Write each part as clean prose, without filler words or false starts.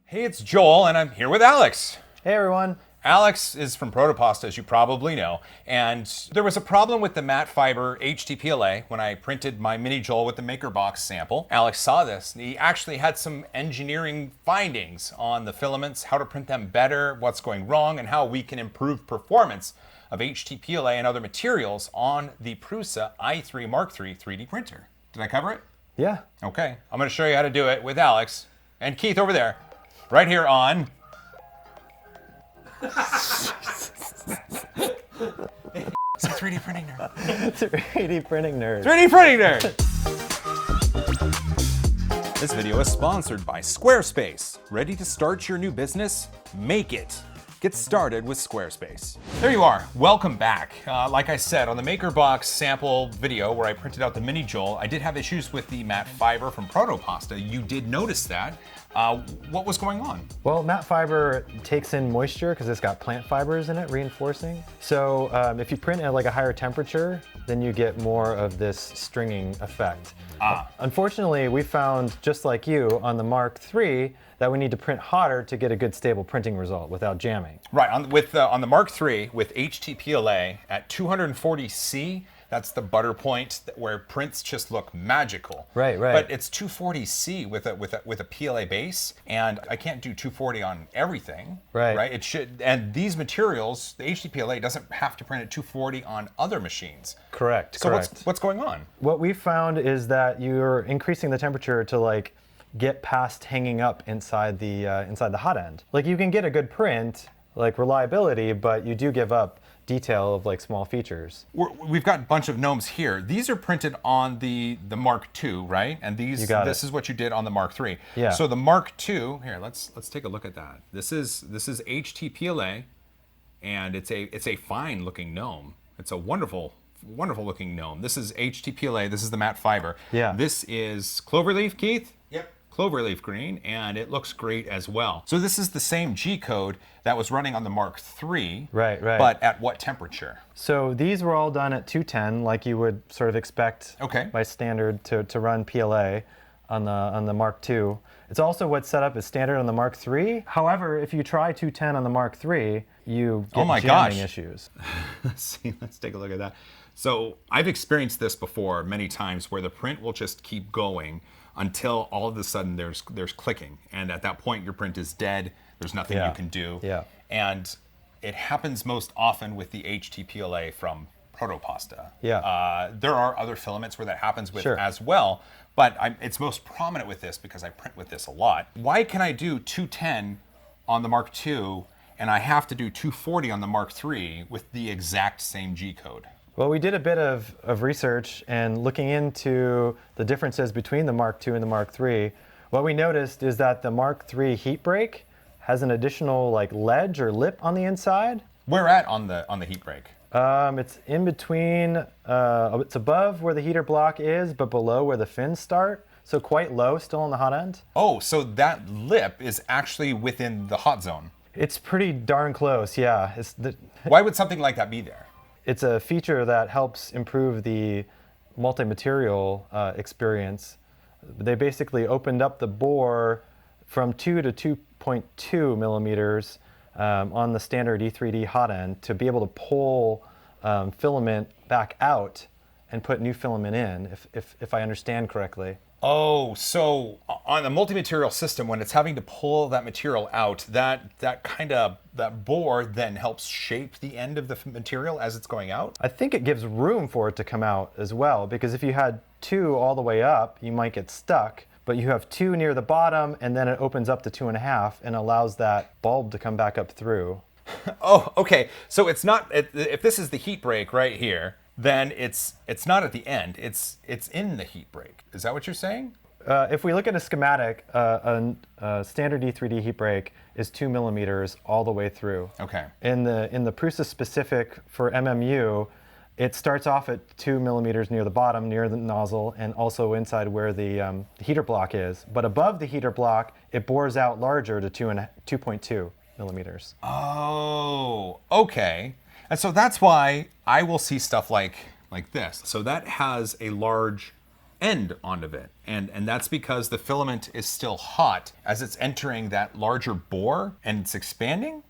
Hey, it's Joel, and I'm here with Alex. Hey everyone. Alex is from Proto Pasta, as you probably know, and there was a problem with the matte fiber HTPLA when I printed my miniJoel with the MakerBox sample. Alex saw this, and he actually had some engineering findings on the filaments, how to print them better, what's going wrong, and how we can improve performance of HTPLA and other materials on the Prusa i3 Mark III 3D printer. Did I cover it? Yeah. Okay, I'm going to show you how to do it with Alex and Keith over there, right here on... It's a 3D printing nerd. 3D printing nerd. 3D printing nerd! This video is sponsored by Squarespace. Ready to start your new business? Make it. Get started with Squarespace. There you are. Welcome back. Like I said, on the MakerBox sample video where I printed out the miniJoel, I did have issues with the matte fiber from Proto Pasta. You did notice that. What was going on? Well, matte fiber takes in moisture because it's got plant fibers in it, reinforcing. So if you print at like a higher temperature, then you get more of this stringing effect. Unfortunately, we found, just like you, on the Mark III, that we need to print hotter to get a good stable printing result without jamming. Right, on the Mark III with HTPLA at 240C, that's the butter point where prints just look magical. Right. But it's 240C with a PLA base, and I can't do 240 on everything. Right. It should, and these materials, the HTPLA doesn't have to print at 240 on other machines. Correct. So what's going on? What we found is that you're increasing the temperature to like get past hanging up inside the hot end. Like you can get a good print, like reliability, but you do give up detail of like small features. We've got a bunch of gnomes here. These are printed on the Mark II, right? And this is what you did on the Mark III. Yeah. So the Mark II, here, let's take a look at that. This is HTPLA, and it's a fine looking gnome. It's a wonderful looking gnome. This is HTPLA. This is the matte fiber. Yeah. This is cloverleaf, Keith. Yep. Cloverleaf green, and it looks great as well. So this is the same G code that was running on the Mark III. Right. But at what temperature? So these were all done at 210, like you would sort of expect by standard to run PLA on the Mark II. It's also what's set up as standard on the Mark III. However, if you try 210 on the Mark III, you get jamming issues. Let's take a look at that. So I've experienced this before many times where the print will just keep going until all of a sudden there's clicking, and at that point your print is dead. There's nothing you can do. Yeah. And it happens most often with the HTPLA from Proto Pasta. Yeah. There are other filaments where that happens with Sure. as well, but it's most prominent with this because I print with this a lot. Why can I do 210 on the Mark II and I have to do 240 on the Mark III with the exact same G code? Well, we did a bit of research and looking into the differences between the Mark II and the Mark III. What we noticed is that the Mark III Heatbreak has an additional like ledge or lip on the inside. Where at on the Heatbreak? It's in between. It's above where the heater block is, but below where the fins start. So quite low, still on the hot end. Oh, so that lip is actually within the hot zone. It's pretty darn close, yeah. Why would something like that be there? It's a feature that helps improve the multi-material experience. They basically opened up the bore from 2 to 2.2 millimeters on the standard E3D hot end to be able to pull filament back out and put new filament in, if I understand correctly. Oh, so on the multi-material system, when it's having to pull that material out, that bore then helps shape the end of the material as it's going out? I think it gives room for it to come out as well, because if you had 2 all the way up, you might get stuck, but you have 2 near the bottom, and then it opens up to 2.5 and allows that bulb to come back up through. Oh, okay. So it's not, if this is the heat break right here, then it's not at the end. It's in the heat break. Is that what you're saying? If we look at a schematic, a standard E3D heat break is 2 millimeters all the way through. Okay. In the Prusa specific for MMU, it starts off at 2 millimeters near the bottom, near the nozzle, and also inside where the heater block is. But above the heater block, it bores out larger to 2.2 millimeters. Oh, okay. And so that's why I will see stuff like this. So that has a large end onto it. And that's because the filament is still hot as it's entering that larger bore and it's expanding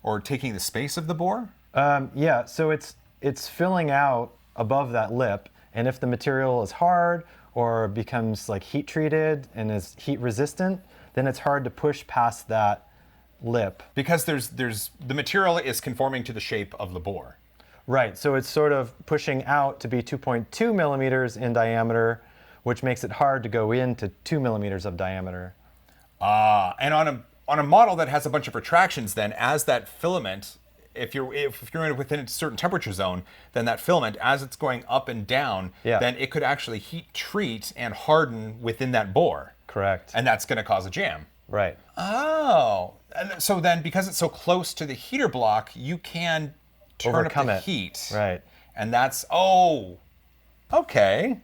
or taking the space of the bore? Yeah, so it's filling out above that lip, and if the material is hard or becomes like heat treated and is heat resistant, then it's hard to push past that lip. Because there's the material is conforming to the shape of the bore. Right, so it's sort of pushing out to be 2.2 millimeters in diameter, which makes it hard to go into 2 millimeters of diameter. And on a model that has a bunch of retractions, then as that filament, if you're within a certain temperature zone, then that filament, as it's going up and down, then it could actually heat treat and harden within that bore. Correct. And that's going to cause a jam. Right. Oh, and so then because it's so close to the heater block, you can turn Overcome up the it. heat. Right. And that's, okay,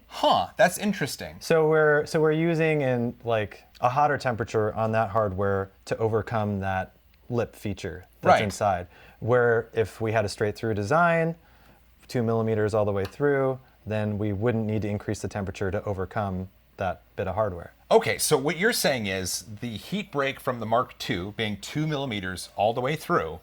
that's interesting. So we're using in like a hotter temperature on that hardware to overcome that lip feature that's inside. Where if we had a straight through design, 2 millimeters all the way through, then we wouldn't need to increase the temperature to overcome that bit of hardware. Okay, so what you're saying is the heat break from the Mark II being 2 millimeters all the way through,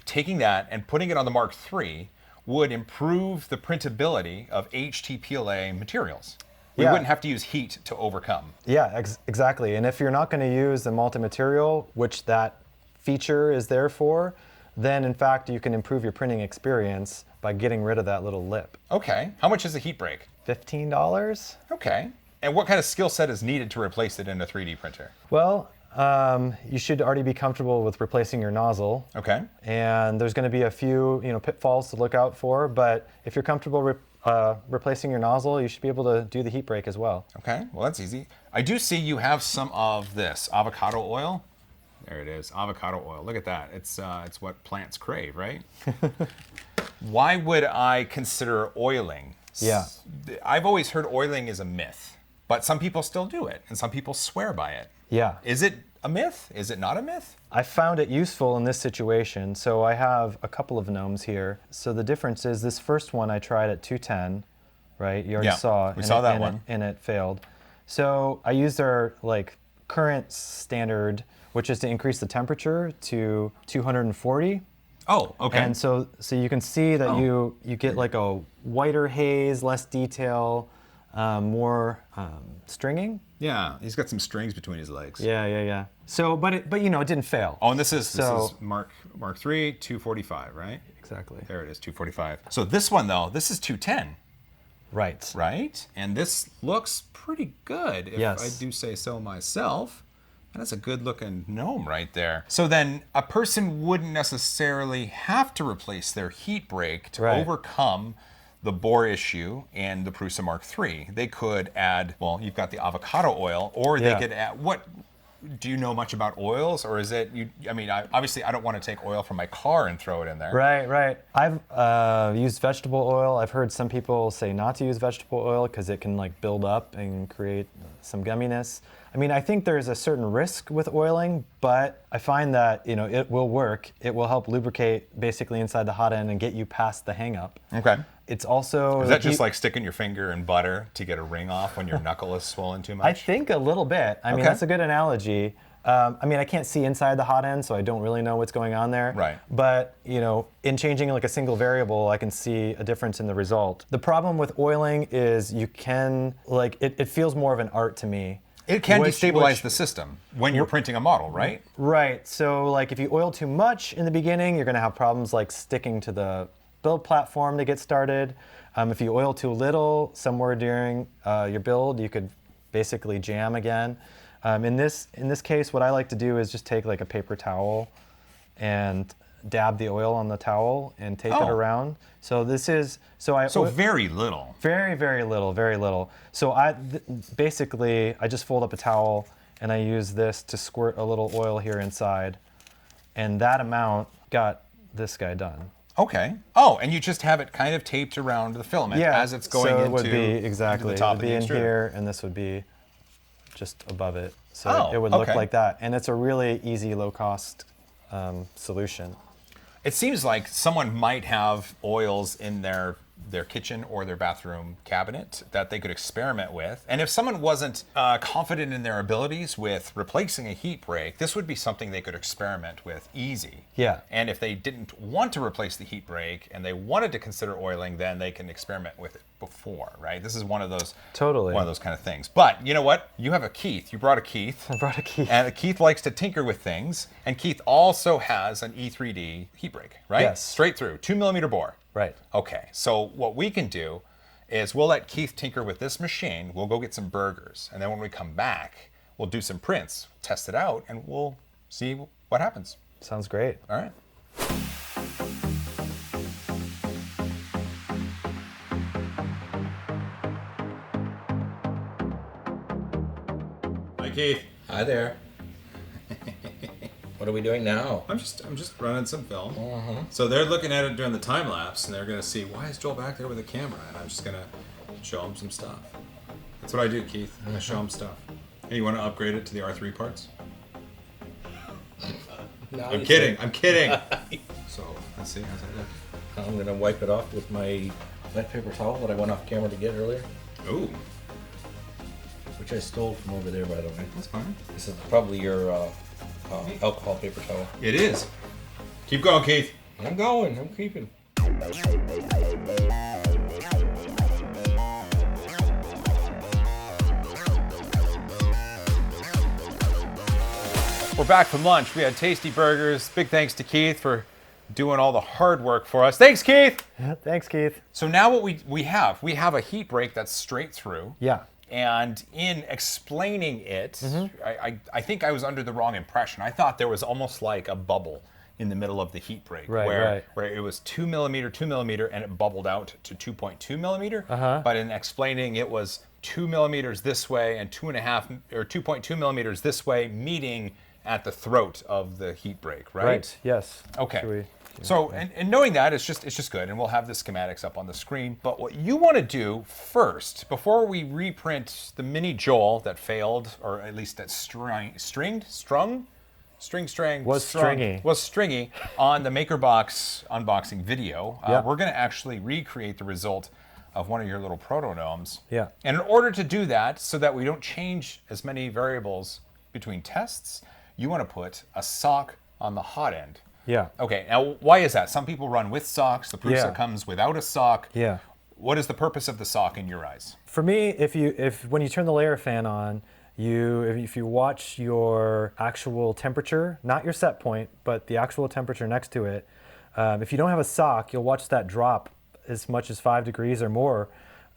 taking that and putting it on the Mark III would improve the printability of HTPLA materials. We wouldn't have to use heat to overcome. Yeah, exactly. And if you're not going to use the multi-material, which that feature is there for, then in fact you can improve your printing experience by getting rid of that little lip. Okay, how much is a heat break? $15. Okay, and what kind of skill set is needed to replace it in a 3D printer? Well, you should already be comfortable with replacing your nozzle. Okay. And there's going to be a few, pitfalls to look out for. But if you're comfortable replacing your nozzle, you should be able to do the heat break as well. Okay. Well, that's easy. I do see you have some of this avocado oil. There it is, avocado oil. Look at that. It's what plants crave, right? Why would I consider oiling? Yeah. I've always heard oiling is a myth, but some people still do it, and some people swear by it. Yeah. Is it a myth? Is it not a myth? I found it useful in this situation. So I have a couple of gnomes here. So the difference is this first one I tried at 210, right? You already saw. We saw that one. And it failed. So I used our current standard, which is to increase the temperature to 240. Oh, okay. And so you can see that you get like a whiter haze, less detail, more stringing. Yeah, he's got some strings between his legs. Yeah. So, but it didn't fail. Oh, and this is Mark III, 245, right? Exactly. There it is, 245. So this one though, this is 210. Right. Right? And this looks pretty good, if Yes. I do say so myself. That's a good looking gnome right there. So then a person wouldn't necessarily have to replace their heat break to overcome the bore issue and the Prusa Mark III. They could add, well, you've got the avocado oil, or they could add, do you know much about oils, or is it, obviously I don't want to take oil from my car and throw it in there. Right. I've used vegetable oil. I've heard some people say not to use vegetable oil because it can build up and create some gumminess. I think there's a certain risk with oiling, but I find that, it will work. It will help lubricate basically inside the hot end and get you past the hang up. Okay. It's also... Is that just like sticking your finger in butter to get a ring off when your knuckle is swollen too much? I think a little bit. That's a good analogy. I can't see inside the hot end, so I don't really know what's going on there. Right. But, in changing a single variable, I can see a difference in the result. The problem with oiling is you can, it feels more of an art to me. It can destabilize the system when you're printing a model, right? Right. So, if you oil too much in the beginning, you're going to have problems sticking to the build platform to get started. If you oil too little somewhere during your build, you could basically jam again. In this case, what I like to do is just take a paper towel and dab the oil on the towel and tape it around. So this is very little. Very, very little, very little. So basically I just fold up a towel and I use this to squirt a little oil here inside, and that amount got this guy done. Okay. Oh, and you just have it kind of taped around the filament as it's going into, it would be exactly. into the top it would be of the in extruder. here, and this would be just above it. So it would look like that, and it's a really easy, low-cost solution. It seems like someone might have oils in their their kitchen or their bathroom cabinet that they could experiment with. And if someone wasn't confident in their abilities with replacing a heat break, this would be something they could experiment with easy. Yeah. And if they didn't want to replace the heat break and they wanted to consider oiling, then they can experiment with it before, right? This is one of those Totally. one of those kind of things. But you know what? You have a Keith. You brought a Keith. I brought a Keith. And Keith likes to tinker with things. And Keith also has an E3D heat break, right? Yes. Straight through, 2mm bore. Right. Okay, so what we can do is we'll let Keith tinker with this machine. We'll go get some burgers. And then when we come back, we'll do some prints, test it out, and we'll see what happens. Sounds great. All right. Hi, Keith. Hi there. What are we doing now? I'm just running some film. So they're looking at it during the time lapse, and they're gonna see, why is Joel back there with a camera? And I'm just gonna show them some stuff. That's what I do, Keith. I show them stuff. Hey, you want to upgrade it to the R3 parts? No, I'm kidding. I'm kidding. So let's see. How's that look? I'm gonna wipe it off with my wet paper towel that I went off camera to get earlier, Ooh, which I stole from over there, by the way. that's fine. This is probably your alcohol paper towel. It is. Keep going, Keith. I'm going. I'm keeping. We're back from lunch. We had tasty burgers. Big thanks to Keith for doing all the hard work for us. Thanks, Keith. Thanks, Keith. So now what we have a heat break that's straight through. Yeah. And in explaining it, I think I was under the wrong impression. I thought there was almost like a bubble in the middle of the heat break, where it was 2mm, and it bubbled out to 2.2mm. But in explaining, it was 2mm this way and 2.5 or 2.2mm this way, meeting at the throat of the heat break, right? Right. Yes. Okay. So, and knowing that, it's just good, and we'll have the schematics up on the screen. But what you want to do first, before we reprint the miniJoel that failed, or at least that was stringy on the MakerBox unboxing video, we're going to actually recreate the result of one of your little proto gnomes. Yeah. And in order to do that, so that we don't change as many variables between tests, you want to put a sock on the hot end. Yeah. Okay, now why is that? Some people run with socks. The Prusa comes without a sock. Yeah. What is the purpose of the sock in your eyes? For me, if when you turn the layer fan on, if you watch your actual temperature, not your set point, but the actual temperature next to it, if you don't have a sock, you'll watch that drop as much as 5 degrees or more.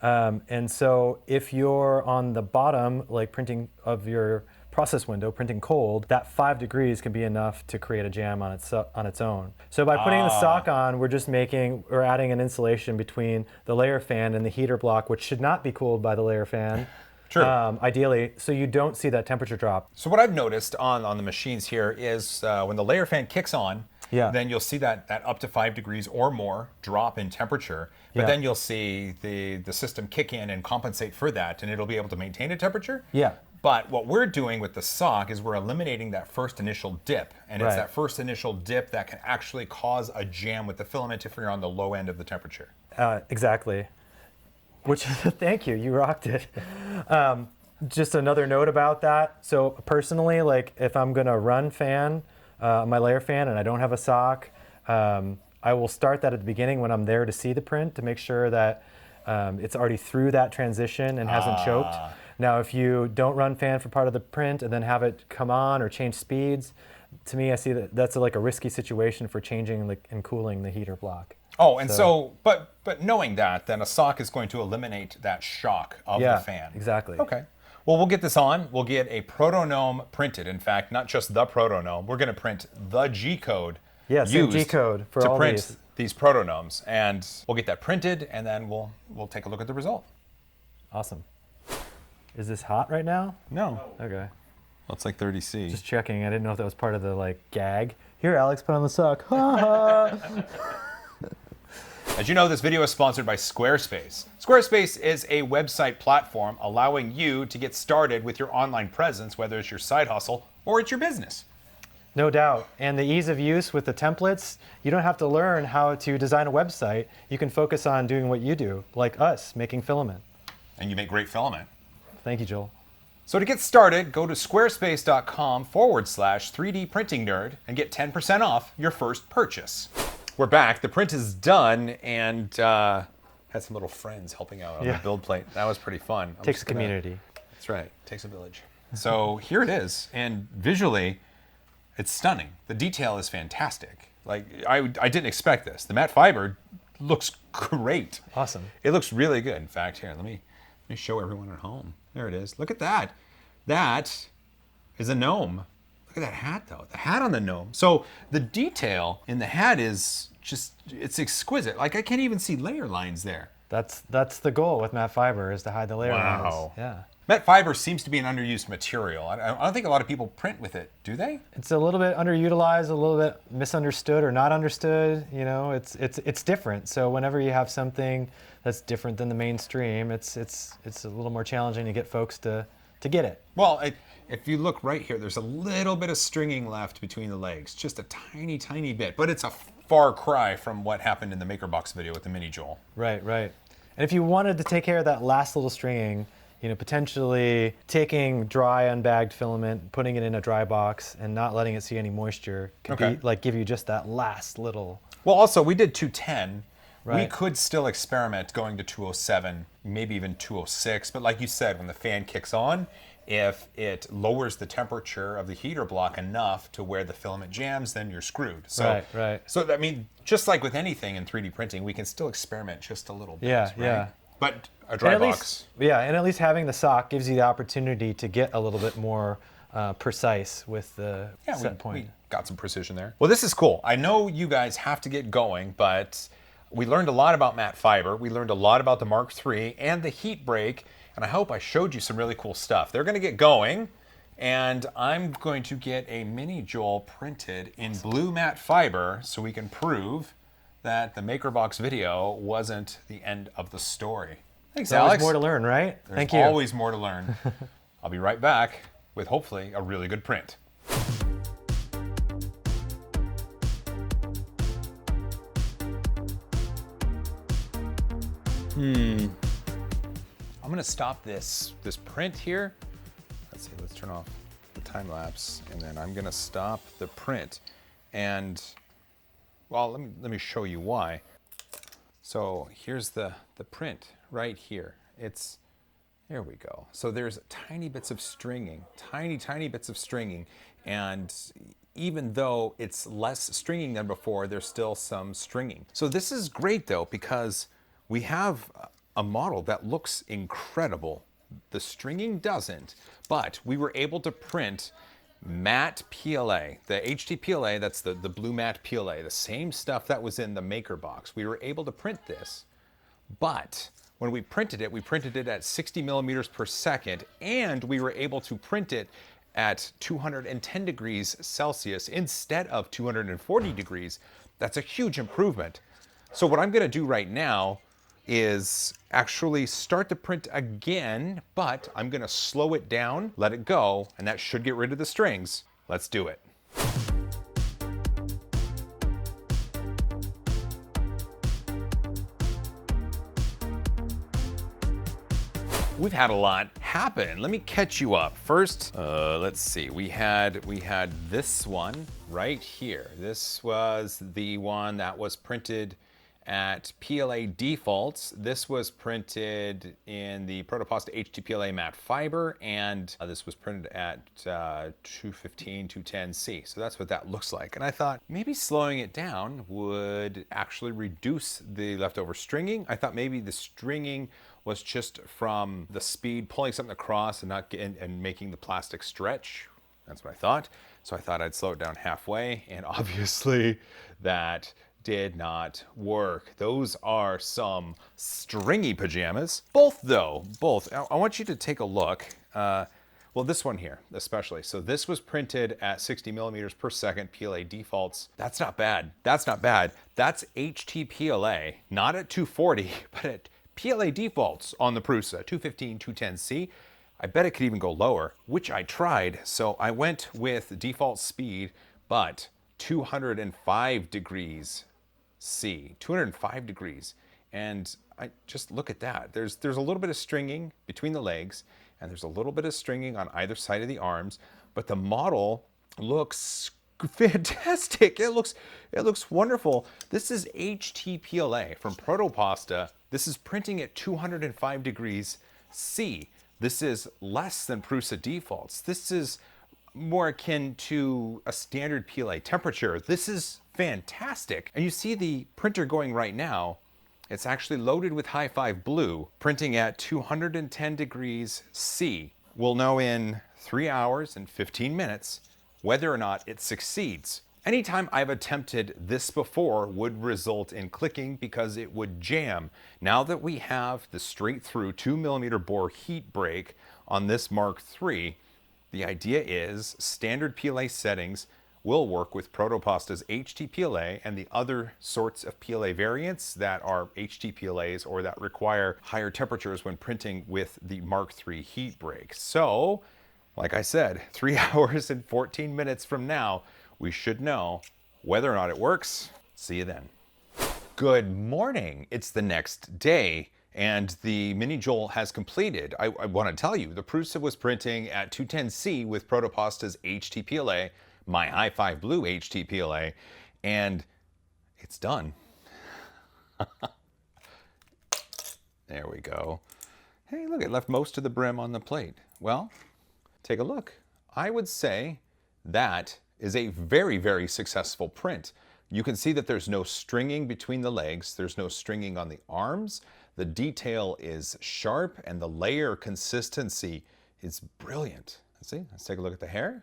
And so if you're on the bottom, like printing of your process window, printing cold, that 5 degrees can be enough to create a jam on its own. So by putting the sock on, we're adding an insulation between the layer fan and the heater block, which should not be cooled by the layer fan. True. Ideally, so you don't see that temperature drop. So what I've noticed on the machines here is when the layer fan kicks on, then you'll see that up to 5 degrees or more drop in temperature, but then you'll see the system kick in and compensate for that, and it'll be able to maintain a temperature. Yeah. But what we're doing with the sock is we're eliminating that first initial dip, and it's that first initial dip that can actually cause a jam with the filament if you're on the low end of the temperature. Exactly. Which, thank you, you rocked it. Just another note about that. So personally, like if I'm gonna run my layer fan and I don't have a sock, I will start that at the beginning when I'm there to see the print to make sure that it's already through that transition and hasn't choked. Now, if you don't run fan for part of the print and then have it come on or change speeds, to me, I see that's like a risky situation for changing and cooling the heater block. Oh, and but knowing that, then a sock is going to eliminate that shock of the fan. Exactly. Okay. Well, we'll get this on. We'll get a proto gnome printed. In fact, not just the proto gnome. We're going to print the G code. Yeah, same G code for all print these proto gnomes, and we'll get that printed, and then we'll take a look at the result. Awesome. Is this hot right now? No. Okay. Well, it's like 30°C. Just checking. I didn't know if that was part of the gag. Here, Alex, put on the sock. Ha ha. As you know, this video is sponsored by Squarespace. Squarespace is a website platform allowing you to get started with your online presence, whether it's your side hustle or it's your business. No doubt. And the ease of use with the templates, you don't have to learn how to design a website. You can focus on doing what you do, like us, making filament. And you make great filament. Thank you, Joel. So to get started, go to squarespace.com/3D printing nerd and get 10% off your first purchase. We're back. The print is done, and had some little friends helping out on the build plate. That was pretty fun. Takes a community. That's right. Takes a village. So here it is, and visually, it's stunning. The detail is fantastic. Like I didn't expect this. The matte fiber looks great. Awesome. It looks really good. In fact, here, let me show everyone at home. There it is. Look at that. That is a gnome. Look at that hat, though. The hat on the gnome. So the detail in the hat is just, it's exquisite. Like I can't even see layer lines there. That's the goal with matte fiber, is to hide the layer lines. Yeah. Matte fiber seems to be an underused material. I don't think a lot of people print with it, do they? It's a little bit underutilized, a little bit misunderstood or not understood. You know, it's different. So whenever you have something that's different than the mainstream, it's a little more challenging to get folks to get it. Well, if you look right here, there's a little bit of stringing left between the legs, just a tiny, tiny bit. But it's a far cry from what happened in the MakerBox video with the miniJoel. Right. And if you wanted to take care of that last little stringing, you know, potentially taking dry unbagged filament, putting it in a dry box, and not letting it see any moisture could be like give you just that last little. Well, also we did 210. Right. We could still experiment going to 207, maybe even 206. But like you said, when the fan kicks on, if it lowers the temperature of the heater block enough to where the filament jams, then you're screwed. So, right. So I mean, just like with anything in 3D printing, we can still experiment just a little bit. Yeah. But a dry box. And at least having the sock gives you the opportunity to get a little bit more precise with the set point. We got some precision there. Well, this is cool. I know you guys have to get going, but we learned a lot about matte fiber. We learned a lot about the Mark III and the Heatbreak, and I hope I showed you some really cool stuff. They're going to get going, and I'm going to get a miniJoel printed in blue matte fiber so we can prove that the MakerBox video wasn't the end of the story. Thanks, There's Alex. always more to learn, right? Thank you. There's always more to learn. I'll be right back with hopefully a really good print. I'm gonna stop this print here. Let's see, let's turn off the time lapse, and then I'm gonna stop the print. And well, let me show you why. So here's the print right here. There we go. So there's tiny bits of stringing, tiny bits of stringing, and even though it's less stringing than before, there's still some stringing. So this is great though, because we have a model that looks incredible. The stringing doesn't, but we were able to print matte PLA, the HTPLA, that's the blue matte PLA, the same stuff that was in the MakerBox. We were able to print this, but when we printed it at 60 millimeters per second, and we were able to print it at 210 degrees Celsius instead of 240 degrees. That's a huge improvement. So what I'm gonna do right now is actually start the print again, but I'm gonna slow it down, let it go, and that should get rid of the strings. Let's do it. We've had a lot happen. Let me catch you up. First, let's see. We had this one right here. This was the one that was printed at PLA defaults. This was printed in the Proto Pasta HTPLA matte fiber, and this was printed at 215, 210C. So that's what that looks like. And I thought maybe slowing it down would actually reduce the leftover stringing. I thought maybe the stringing was just from the speed pulling something across and not and making the plastic stretch. That's what I thought. So I thought I'd slow it down halfway, and obviously that did not work. Those are some stringy pajamas. Both though, both. I want you to take a look. Well, this one here, especially. So this was printed at 60 millimeters per second, PLA defaults. That's not bad. That's not bad. That's HTPLA, not at 240, but at PLA defaults on the Prusa, 215, 210C. I bet it could even go lower, which I tried. So I went with default speed, but 205 degrees C, 205 degrees. And I just look at that. There's a little bit of stringing between the legs, and there's a little bit of stringing on either side of the arms, but the model looks fantastic. It looks wonderful. This is HTPLA from Proto Pasta. This is printing at 205 degrees C. This is less than Prusa defaults. This is more akin to a standard PLA temperature. This is fantastic. And you see the printer going right now. It's actually loaded with high 5 blue, printing at 210 degrees C. We'll know in 3 hours and 15 minutes whether or not it succeeds. Anytime I've attempted this before would result in clicking because it would jam. Now that we have the straight through 2mm bore heat break on this Mark III, the idea is standard PLA settings will work with Proto Pasta's HTPLA and the other sorts of PLA variants that are HTPLAs or that require higher temperatures when printing with the Mark III heat break. So, like I said, 3 hours and 14 minutes from now, we should know whether or not it works. See you then. Good morning. It's the next day, and the miniJoel has completed. I want to tell you, the Prusa was printing at 210C with Proto Pasta's HTPLA, my high 5 blue HTPLA, and it's done. There we go. Hey, look, it left most of the brim on the plate. Well, take a look. I would say that is a very, very successful print. You can see that there's no stringing between the legs. There's no stringing on the arms. The detail is sharp and the layer consistency is brilliant. Let's see, let's take a look at the hair.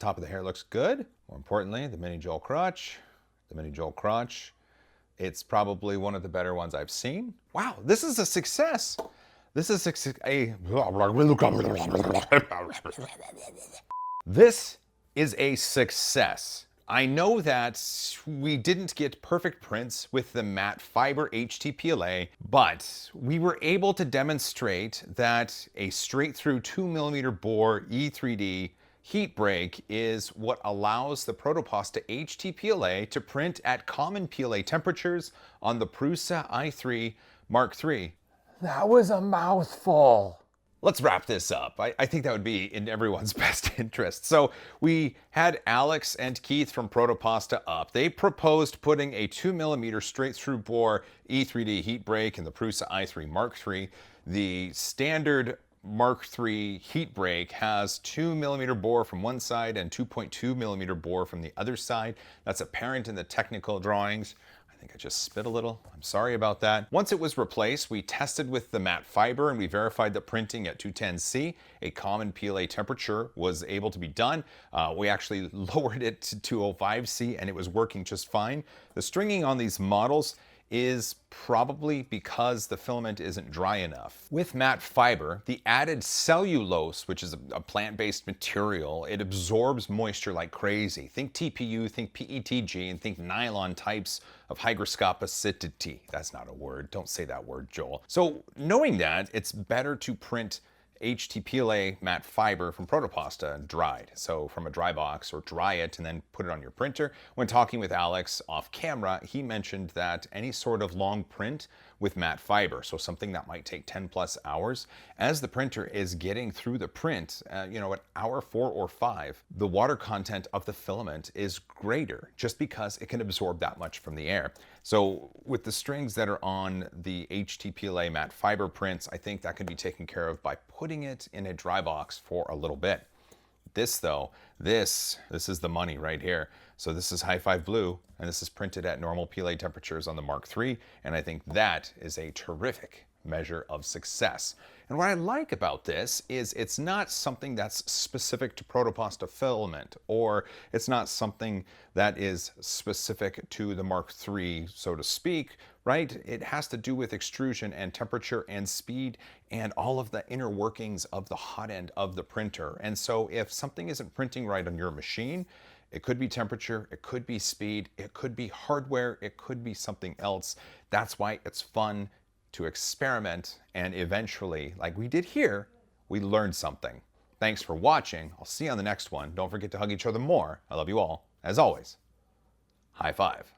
Top of the hair looks good. More importantly, the miniJoel crotch. The miniJoel crotch. It's probably one of the better ones I've seen. Wow, this is a success. This is This is a success. I know that we didn't get perfect prints with the matte fiber HTPLA, but we were able to demonstrate that a straight through 2mm bore E3D Heatbreak is what allows the Proto Pasta HTPLA to print at common PLA temperatures on the Prusa i3 Mark III. That was a mouthful. Let's wrap this up. I think that would be in everyone's best interest. So we had Alex and Keith from Proto Pasta up. They proposed putting a 2mm straight through bore E3D Heatbreak in the Prusa i3 Mark III. The standard Mark III heat break has 2mm bore from one side and 2.2mm bore from the other side. That's apparent in the technical drawings. I think I just spit a little. I'm sorry about that. Once it was replaced, we tested with the matte fiber and we verified that printing at 210C, a common PLA temperature, was able to be done. We actually lowered it to 205C and it was working just fine. The stringing on these models is probably because the filament isn't dry enough. With matte fiber, the added cellulose, which is a plant-based material, it absorbs moisture like crazy. Think TPU, think PETG, and think nylon types of hygroscopicity. That's not a word. Don't say that word, Joel. So knowing that, it's better to print HTPLA matte fiber from Proto Pasta dried. So from a dry box, or dry it and then put it on your printer. When talking with Alex off camera, he mentioned that any sort of long print with matte fiber, so something that might take 10+ hours, as the printer is getting through the print, at hour 4 or 5, the water content of the filament is greater just because it can absorb that much from the air. So with the strings that are on the HTPLA matte fiber prints, I think that can be taken care of by putting it in a dry box for a little bit. This though, this is the money right here. So this is high 5 blue, and this is printed at normal PLA temperatures on the Mark III, and I think that is a terrific measure of success. And what I like about this is it's not something that's specific to Proto Pasta filament, or it's not something that is specific to the Mark III, so to speak, right? It has to do with extrusion and temperature and speed and all of the inner workings of the hot end of the printer. And so if something isn't printing right on your machine, it could be temperature, it could be speed, it could be hardware, it could be something else. That's why it's fun to experiment, and eventually, like we did here, we learned something. Thanks for watching. I'll see you on the next one. Don't forget to hug each other more. I love you all. as always, high five.